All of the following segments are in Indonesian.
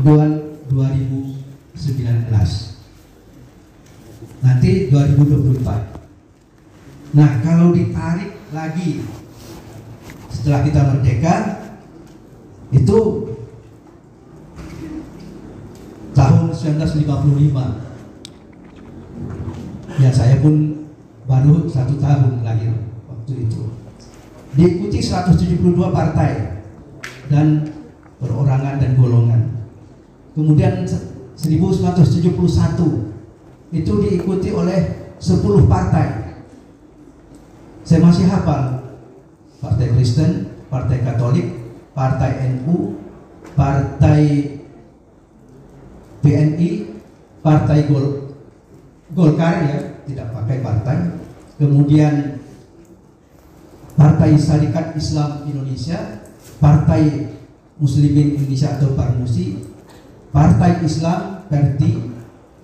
2019. Nanti 2024. Nah, kalau ditarik lagi setelah kita merdeka, itu tahun 1955. Ya, saya pun baru 1 tahun lahir waktu itu. Diikuti 172 partai dan perorangan dan golongan. Kemudian 1971 itu diikuti oleh 10 partai. Saya masih hafal: Partai Kristen, Partai Katolik, Partai NU, Partai PNI, Partai Golkar, ya, tidak pakai partai. Kemudian Partai Syarikat Islam Indonesia, Partai Muslimin Indonesia atau Parmusi, Partai Islam Perti,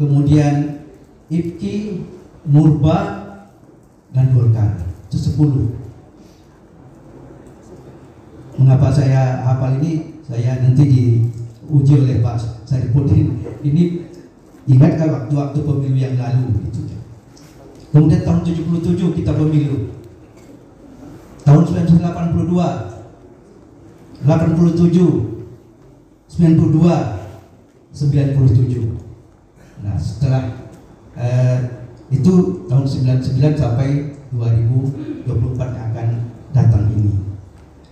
kemudian IPKI, Murba, dan Golkar. Itu 10. Mengapa saya hafal ini? Saya nanti diuji oleh Pak Saripudin. Ini ingat kan waktu-waktu pemilu yang lalu gitu. Kemudian tahun 77 kita pemilu. Tahun 1982, 87, 92, 97. Nah, setelah itu tahun 99 sampai 2024 yang akan datang ini.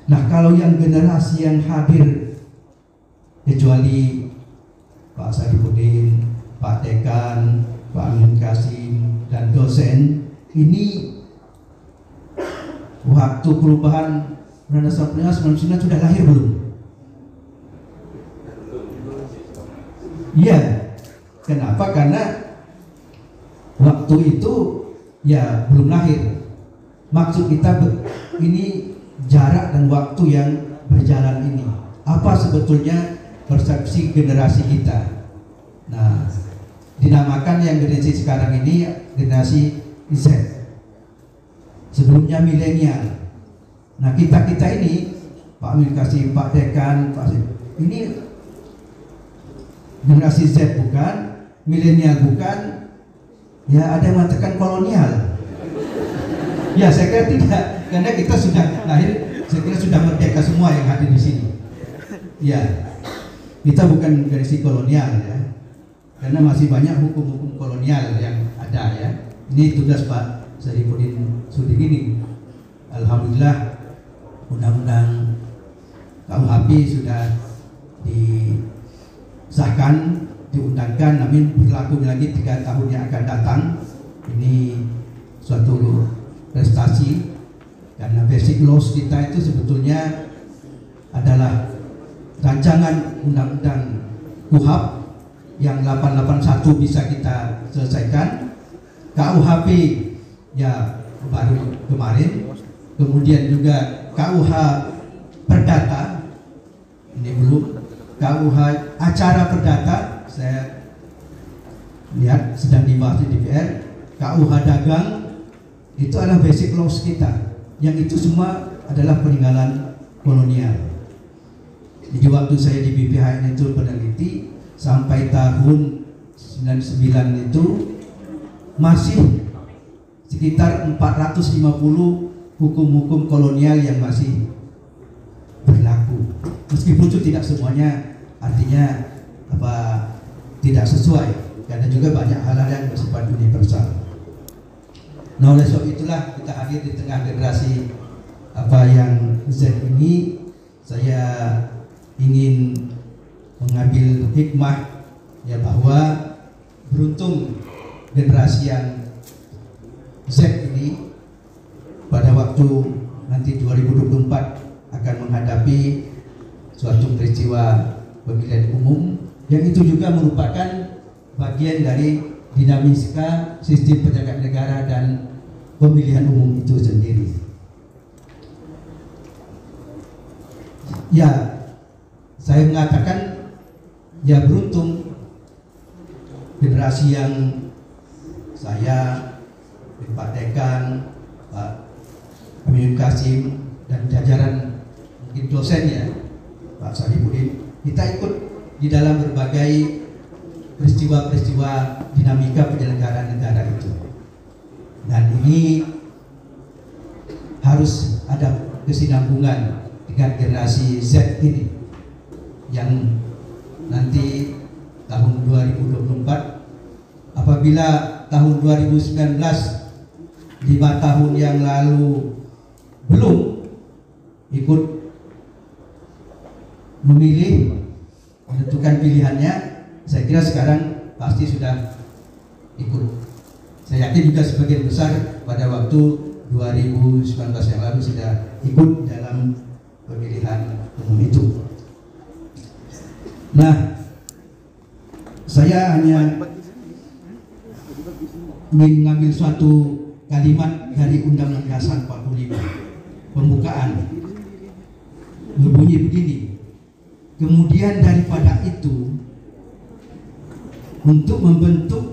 Nah, kalau yang generasi yang hadir, kecuali Pak Saripudin, Pak Dekan, Pak Amin Kasim, dan dosen, ini waktu perubahan Undang-Undang 99 sudah lahir belum? Iya. Kenapa? Karena waktu itu ya belum lahir. Maksud kita ini jarak dan waktu yang berjalan ini. Apa sebetulnya persepsi generasi kita? Nah, dinamakan yang generasi sekarang ini generasi Z. Sebelumnya milenial. Nah, kita ini Pak Amin Kasim, Pak Dekan, ini generasi Z bukan, milenial bukan, ya ada yang mengatakan kolonial. Ya, saya kira tidak, karena kita sudah lahir, saya kira sudah merdeka semua yang hadir di sini. Ya, kita bukan generasi kolonial ya, karena masih banyak hukum-hukum kolonial yang ada ya. Ini tugas Pak Saripudin Sudingini. Alhamdulillah Undang-Undang KUHP sudah disahkan, diundangkan, namun berlaku lagi 3 tahun yang akan datang. Ini suatu prestasi karena basic laws kita itu sebetulnya adalah rancangan undang-undang KUHP yang 881 bisa kita selesaikan. KUHP ya baru kemarin, kemudian juga KUH Perdata ini belum, KUH Acara Perdata saya lihat sedang dibahas di DPR, KUH Dagang itu adalah basic laws kita, yang itu semua adalah peninggalan kolonial. Jadi waktu saya di BPH itu peneliti sampai tahun 99 itu masih sekitar 450 hukum-hukum kolonial yang masih berlaku. Meskipun itu tidak semuanya artinya tidak sesuai, karena juga banyak hal-hal yang bersifat universal. Nah, oleh sebab itulah kita hadir di tengah generasi yang Z ini. Saya ingin mengambil hikmah ya, bahwa beruntung generasi yang Z ini pada waktu nanti 2024 akan menghadapi suatu peristiwa pemilihan umum yang itu juga merupakan bagian dari dinamika sistem penjagaan negara dan pemilihan umum itu sendiri. Ya, saya mengatakan ya beruntung generasi yang saya, Pak Dekan, Pak Amin Kasim, dan jajaran mungkin dosen ya, Pak Saripudin, kita ikut di dalam berbagai peristiwa-peristiwa dinamika penyelenggaraan negara itu. Dan ini harus ada kesinambungan dengan generasi Z ini yang nanti tahun 2024, apabila tahun 2019 5 tahun yang lalu belum ikut memilih, menentukan pilihannya, saya kira sekarang pasti sudah ikut. Saya yakin juga sebagian besar pada waktu 2019 yang lalu sudah ikut dalam pemilihan umum itu. Nah, saya hanya ingin mengambil suatu kalimat dari Undang-Undang Dasar 45 pembukaan, berbunyi begini: kemudian daripada itu, untuk membentuk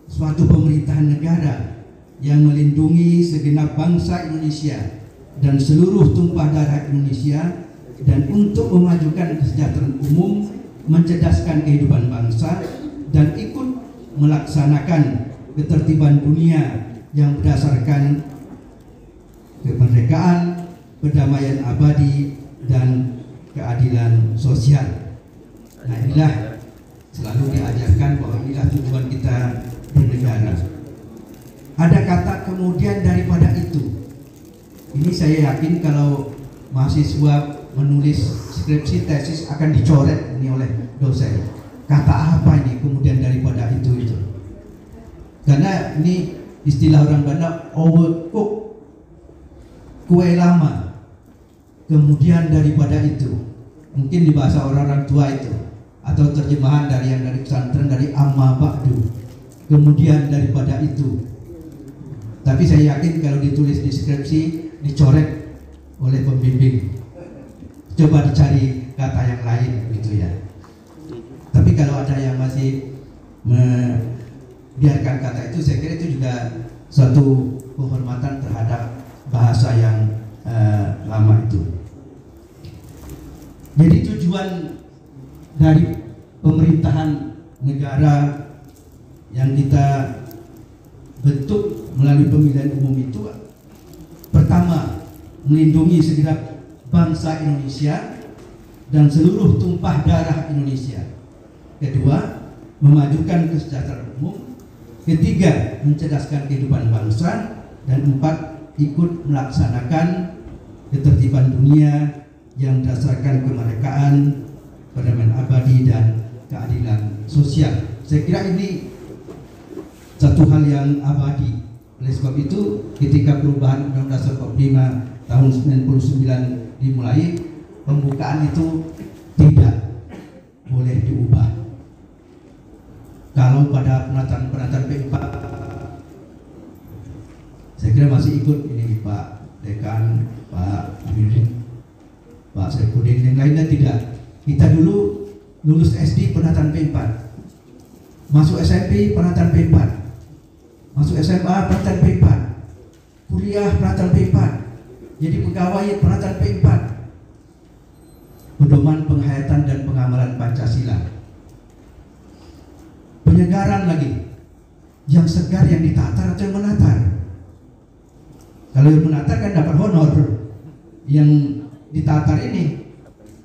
suatu pemerintahan negara yang melindungi segenap bangsa Indonesia dan seluruh tumpah darah Indonesia, dan untuk memajukan kesejahteraan umum, mencerdaskan kehidupan bangsa, dan ikut melaksanakan ketertiban dunia yang berdasarkan kemerdekaan, perdamaian abadi, dan keadilan sosial. Nah, inilah selalu diajarkan bahwa inilah tujuan kita bernegara. Ada kata kemudian daripada itu. Ini saya yakin kalau mahasiswa menulis skripsi tesis akan dicoret ini oleh dosen. Kata apa ini kemudian daripada itu? Karena ini istilah orang Banda, overcook, kue lama. Kemudian daripada itu, mungkin di bahasa orang-orang tua itu, atau terjemahan dari yang dari pesantren, dari amma ba'du, kemudian daripada itu. Tapi saya yakin kalau ditulis di skripsi dicoret oleh pembimbing. Coba dicari kata yang lain gitu ya. Tapi kalau ada yang masih membiarkan kata itu, saya kira itu juga suatu penghormatan terhadap bahasa yang lama itu. Jadi tujuan dari pemerintahan negara yang kita bentuk melalui pemilihan umum itu, pertama, melindungi segenap bangsa Indonesia dan seluruh tumpah darah Indonesia. Kedua, memajukan kesejahteraan umum. Ketiga, mencerdaskan kehidupan bangsa. Dan empat, ikut melaksanakan ketertiban dunia yang berdasarkan kemerdekaan, perdamaian abadi, dan keadilan sosial. Saya kira ini satu hal yang abadi. Oleh sebab itu, ketika perubahan Undang-Undang Dasar 45 tahun 99 dimulai, pembukaan itu tidak boleh diubah. Kalau pada penataan P4, saya kira masih ikut ini Pak Dekan, Pak Amirin, Pak Saifudin, yang lainnya tidak. Kita dulu lulus SD penataan P4, masuk SMP penataan P4, masuk SMA penataan P4, kuliah penataan P4, jadi pegawai penataan P4. Pedoman penghayatan dan pengamalan Pancasila. Penyegaran lagi, yang segar yang ditatar atau yang menatar. Kalau yang menatar kan dapat honor, yang ditatar ini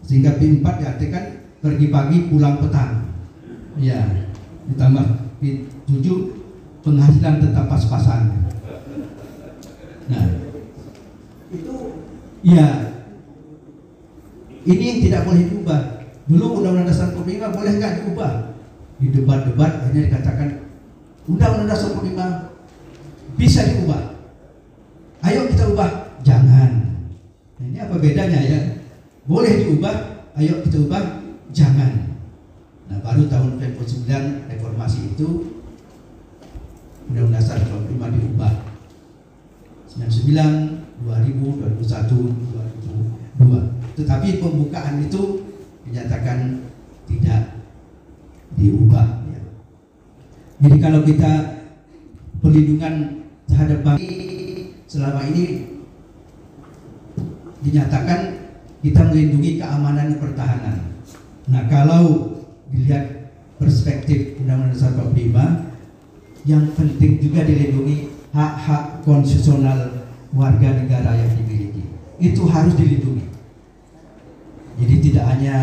sehingga P4 diartikan pergi pagi pulang petang. Ya, ditambah P7 penghasilan tetap pas-pasan. Nah, itu ya, ini yang tidak boleh diubah. Dulu Undang-Undang Dasar 45 boleh nggak diubah? Di debat-debat akhirnya dikatakan Undang-Undang Dasar 45 bisa diubah. Ayo kita ubah. Jangan. Nah, ini apa bedanya ya? Boleh diubah, ayo kita ubah. Jangan. Nah, baru tahun 99 reformasi itu Undang-Undang Dasar 45 diubah. 99, 2000, 2001, 2002. Tetapi pembukaan itu dinyatakan tidak diubah. Ya. Jadi kalau kita perlindungan terhadap bangsa selama ini dinyatakan kita melindungi keamanan pertahanan. Nah, kalau dilihat perspektif Undang-Undang Dasar 45, yang penting juga dilindungi hak-hak konstitusional warga negara yang dimiliki. Itu harus dilindungi. Jadi tidak hanya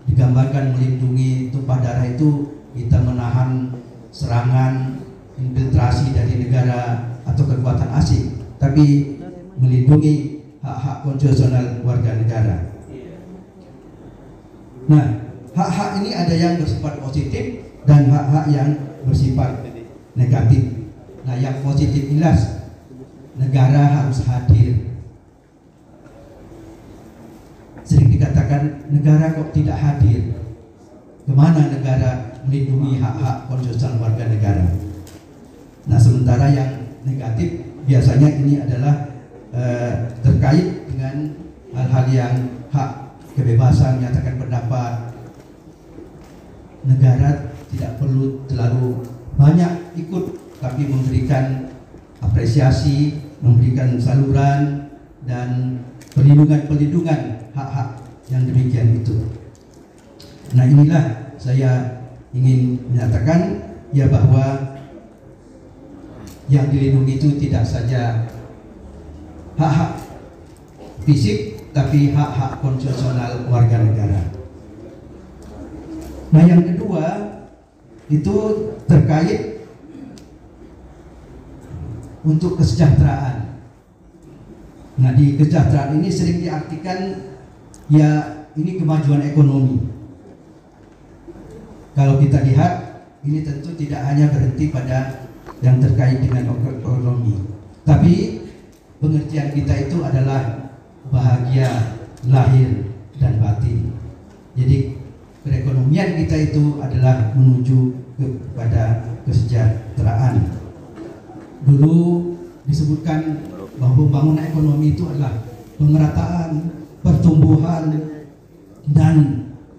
digambarkan melindungi tumpah darah itu kita menahan serangan infiltrasi dari negara atau kekuatan asing, tapi melindungi hak-hak konstitusional warga negara. Nah, hak-hak ini ada yang bersifat positif dan hak-hak yang bersifat negatif. Nah, yang positif jelas negara harus hadir. Sering dikatakan negara kok tidak hadir. Kemana negara melindungi hak-hak konstitusional warga negara? Nah, sementara yang negatif biasanya ini adalah terkait dengan hal-hal yang hak kebebasan menyatakan pendapat. Negara tidak perlu terlalu banyak ikut, tapi memberikan apresiasi, memberikan saluran dan perlindungan hak-hak yang demikian itu. Nah, inilah saya ingin menyatakan ya bahwa yang dilindungi itu tidak saja hak-hak fisik, tapi hak-hak konstitusional warga negara. Nah, yang kedua itu terkait untuk kesejahteraan. Nah, di kesejahteraan ini sering diartikan ya ini kemajuan ekonomi. Kalau kita lihat ini tentu tidak hanya berhenti pada yang terkait dengan ekonomi, tapi pengertian kita itu adalah bahagia lahir dan batin. Jadi perekonomian kita itu adalah menuju kepada kesejahteraan. Dulu disebutkan bahwa pembangunan ekonomi itu adalah pemerataan, pertumbuhan, dan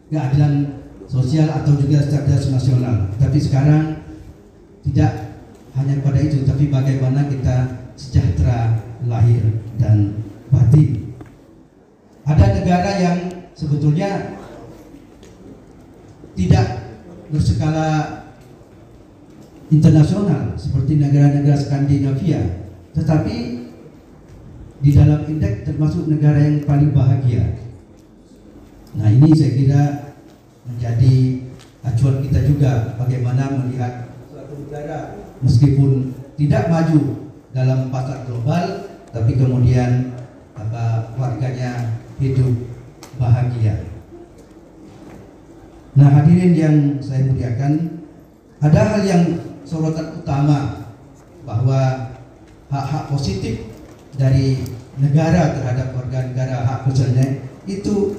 keadilan sosial atau juga stabilitas nasional. Tapi sekarang tidak hanya pada itu, tapi bagaimana kita sejahtera lahir dan batin. Ada negara yang sebetulnya tidak berskala internasional seperti negara-negara Skandinavia, tetapi di dalam indeks termasuk negara yang paling bahagia. Nah, ini saya kira menjadi acuan kita juga bagaimana melihat suatu negara meskipun tidak maju dalam pasar global, tapi kemudian warganya hidup bahagia. Nah, hadirin yang saya muliakan, ada hal yang sorotan utama bahwa hak-hak positif dari negara terhadap warga negara, hak konstitusionalnya itu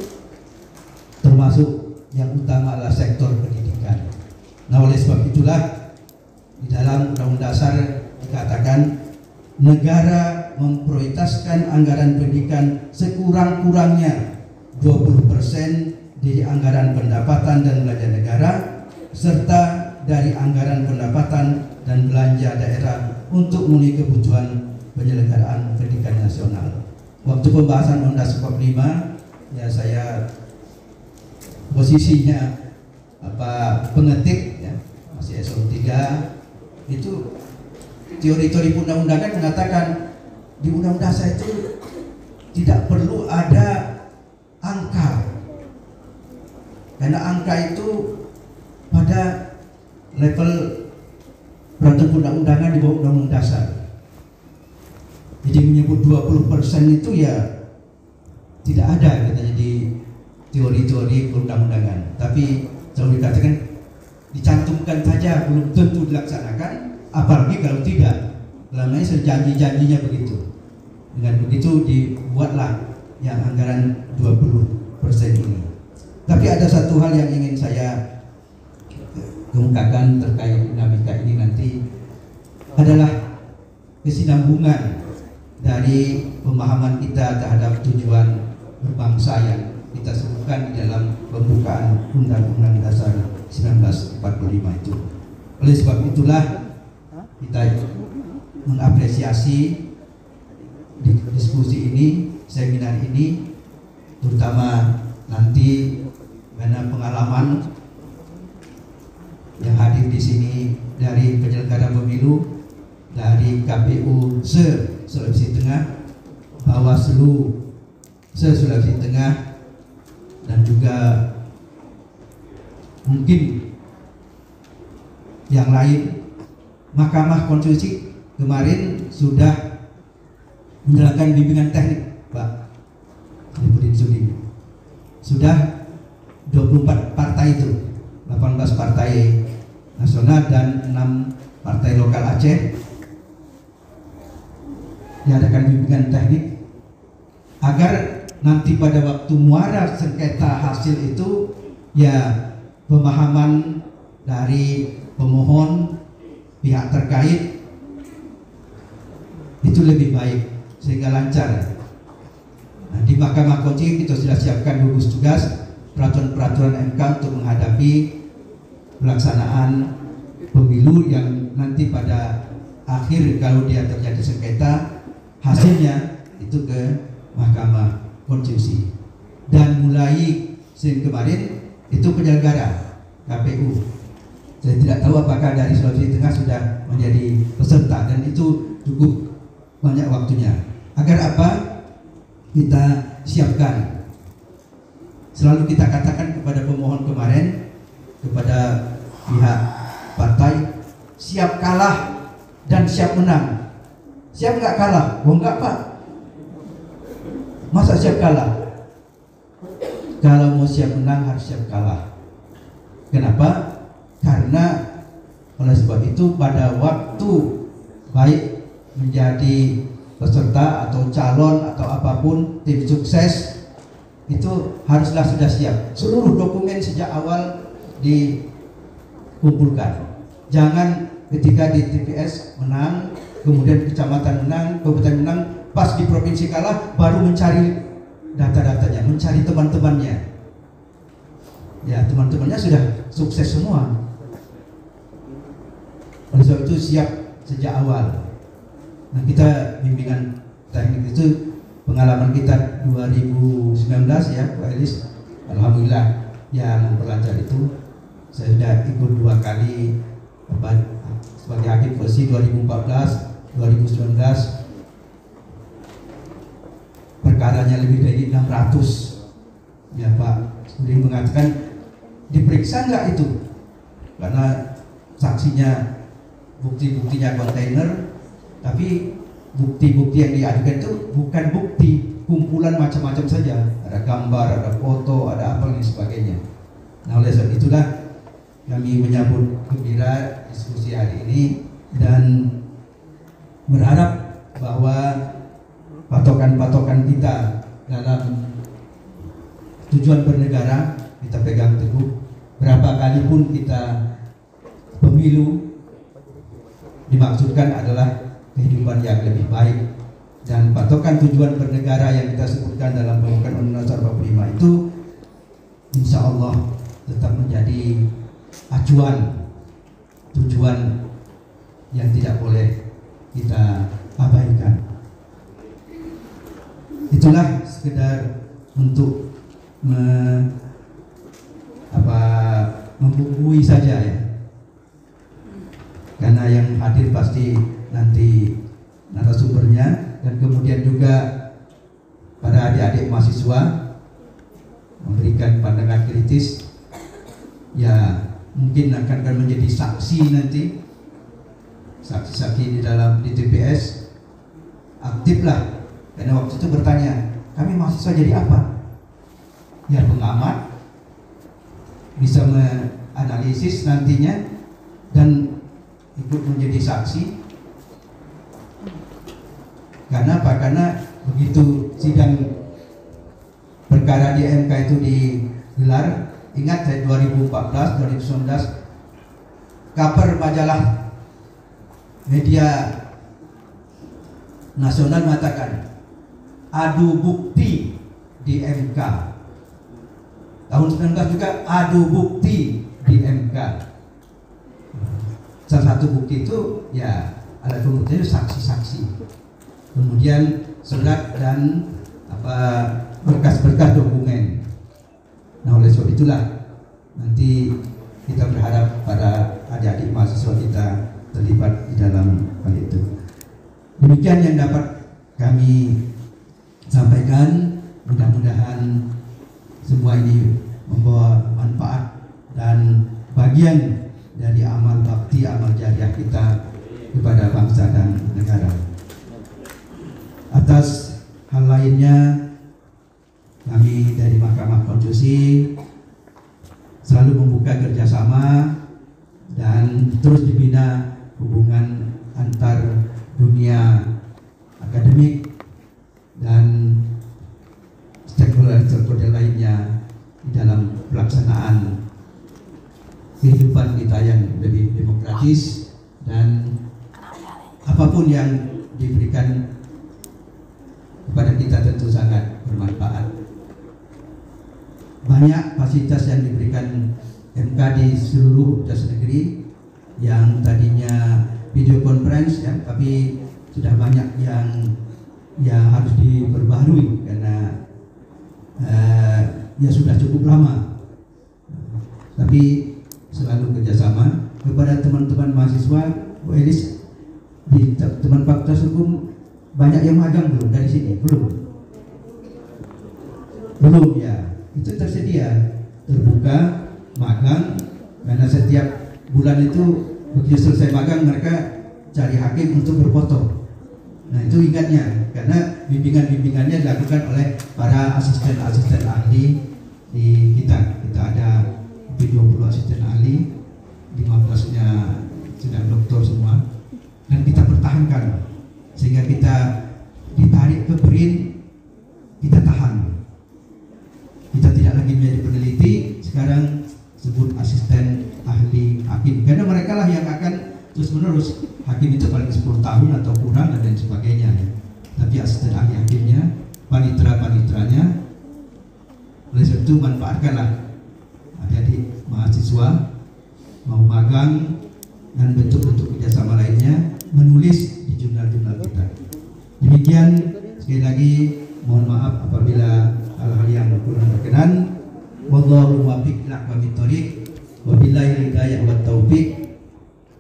termasuk yang utama adalah sektor pendidikan. Nah, oleh sebab itulah di dalam Undang-Undang Dasar dikatakan negara memprioritaskan anggaran pendidikan sekurang-kurangnya 20% dari anggaran pendapatan dan belanja negara serta dari anggaran pendapatan dan belanja daerah untuk memenuhi kebutuhan penyelenggaraan pendidikan nasional. Waktu pembahasan Undang-Undang Dasar 45, ya saya posisinya pengetik ya, masih S3 itu teori-teori undang-undangan mengatakan di Undang-Undang Dasar itu tidak perlu ada angka, karena angka itu pada level peraturan undang-undangan di bawah Undang-Undang Dasar. Jadi menyebut 20% itu ya tidak ada katanya di teori-teori perundang-undangan. Tapi selalu dikatakan dicantumkan saja, belum tentu dilaksanakan, apalagi kalau tidak. Lamanya sejanji-janjinya begitu. Dengan begitu dibuatlah yang anggaran 20% ini. Tapi ada satu hal yang ingin saya kemukakan terkait dinamika ini nanti adalah kesinambungan dari pemahaman kita terhadap tujuan berbangsa yang kita sebutkan di dalam pembukaan Undang-Undang Dasar 1945 itu. Oleh sebab itulah kita mengapresiasi diskusi ini, seminar ini, terutama nanti karena pengalaman hadir di sini dari penyelenggara pemilu, dari KPU se-Sulawesi Tengah, Bawaslu se-Sulawesi Tengah, dan juga mungkin yang lain. Mahkamah Konstitusi kemarin sudah menjalankan bimbingan teknik, Pak Ibu Sudi. Sudah 24 partai itu, 18 partai nasional dan 6 partai lokal Aceh diadakan bimbingan teknik agar nanti pada waktu muara sengketa hasil itu ya pemahaman dari pemohon, pihak terkait itu lebih baik sehingga lancar. Nah, di Mahkamah Konstitusi kita sudah siapkan gugus tugas peraturan-peraturan MK untuk menghadapi pelaksanaan pemilu yang nanti pada akhir kalau dia terjadi sengketa hasilnya itu ke Mahkamah Konstitusi. Dan mulai Senin kemarin itu penyelenggara KPU. Saya tidak tahu apakah dari Sulawesi Tengah sudah menjadi peserta, dan itu cukup banyak waktunya. Agar apa? Kita siapkan. Selalu kita katakan kepada pemohon kemarin, kepada pihak partai, siap kalah dan siap menang. Siap nggak kalah? Oh enggak, Pak. Masa siap kalah? Kalau mau siap menang harus siap kalah. Kenapa? Karena oleh sebab itu pada waktu baik menjadi peserta atau calon atau apapun tim sukses itu haruslah sudah siap. Seluruh dokumen sejak awal dikumpulkan. Jangan ketika di TPS menang, kemudian kecamatan menang, kabupaten menang, pas di provinsi kalah baru mencari data-datanya, mencari teman-temannya. Ya, teman-temannya sudah sukses semua. Oleh sebab itu siap sejak awal. Nah, kita bimbingan teknik itu pengalaman kita 2019 ya, Pak Elis. Alhamdulillah yang memperlancar itu. Saya sudah ikut 2 kali sebagai hakim konstitusi 2014, 2019. Perkaranya lebih dari 600. Ya, Pak Sudi mengatakan diperiksa nggak itu? Karena saksinya bukti-buktinya kontainer, tapi bukti-bukti yang diajukan itu bukan bukti, kumpulan macam-macam saja. Ada gambar, ada foto, ada apa dan sebagainya. Nah, oleh sebab itulah kami menyambut gembira diskusi hari ini dan berharap bahwa patokan-patokan kita dalam tujuan bernegara kita pegang teguh. Berapa kali pun kita pemilu dimaksudkan adalah kehidupan yang lebih baik, dan patokan tujuan bernegara yang kita sebutkan dalam pembukaan Undang-Undang 45 itu insya Allah tetap menjadi acuan tujuan yang tidak boleh kita abaikan. Itulah sekedar untuk membumbui saja ya, karena yang hadir pasti nanti narasumbernya, dan kemudian juga para adik-adik mahasiswa memberikan pandangan kritis ya, mungkin akan menjadi saksi nanti, saksi-saksi di TPS. Aktiflah, karena waktu itu bertanya, kami mahasiswa jadi apa? Ya, pengamat, bisa menganalisis nantinya dan ikut menjadi saksi. Karena apa? Karena begitu sidang perkara di MK itu digelar, ingat saya 2014, 2019, cover majalah media nasional mengatakan adu bukti di MK. Tahun 19 juga adu bukti di MK. Salah satu bukti itu ya alat pembuktian saksi-saksi, kemudian surat dan berkas-berkas dokumen. Nah, oleh sebab itulah nanti kita berharap pada adik-adik terlibat di dalam hal itu. Demikian yang dapat kami sampaikan. Mudah-mudahan semua ini membawa manfaat dan bagian dari amal bakti, amal jariah kita kepada bangsa dan negara. Atas hal lainnya, kami dari Mahkamah Konstitusi selalu membuka kerjasama dan terus dibina hubungan antar dunia akademik dan stakeholder lainnya di dalam pelaksanaan kehidupan kita yang lebih demokratis, dan apapun yang diberikan kepada kita tentu sangat bermanfaat. Banyak fasilitas yang diberikan MK di seluruh das negeri yang tadinya video conference ya, tapi sudah banyak yang harus diperbaharui karena ya sudah cukup lama. Tapi selalu kerjasama kepada teman-teman mahasiswa. Bu Elis, di teman Fakultas Hukum banyak yang magang belum dari sini? Belum ya. Itu tersedia terbuka magang, karena setiap bulan itu begitu selesai magang mereka cari hakim untuk berfoto. Nah itu ingatnya, karena bimbingannya dilakukan oleh para asisten ahli di kita. Kita ada 20 asisten ahli, 15-nya sudah doktor semua, dan kita pertahankan sehingga kita ditarik ke BRIN, kita tahan. Kita tidak lagi menjadi peneliti, sekarang sebut asisten ahli hakim, karena mereka lah yang akan terus menerus. Hakim itu paling 10 tahun atau kurang dan lain sebagainya ya. Tapi asisten ahli hakimnya, panitera-paniteranya, oleh sebab itu manfaatkanlah adik-adik mahasiswa mau magang dan bentuk-bentuk kerjasama lainnya, menulis di jurnal-jurnal kita. Demikian, sekali lagi mohon maaf apabila hal-hal yang kurang berkenan. Wallahu muwaffiq ila aqwamit thoriq. Wabillahi hidayah wa taufiq.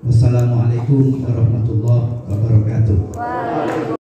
Wassalamualaikum warahmatullahi wabarakatuh.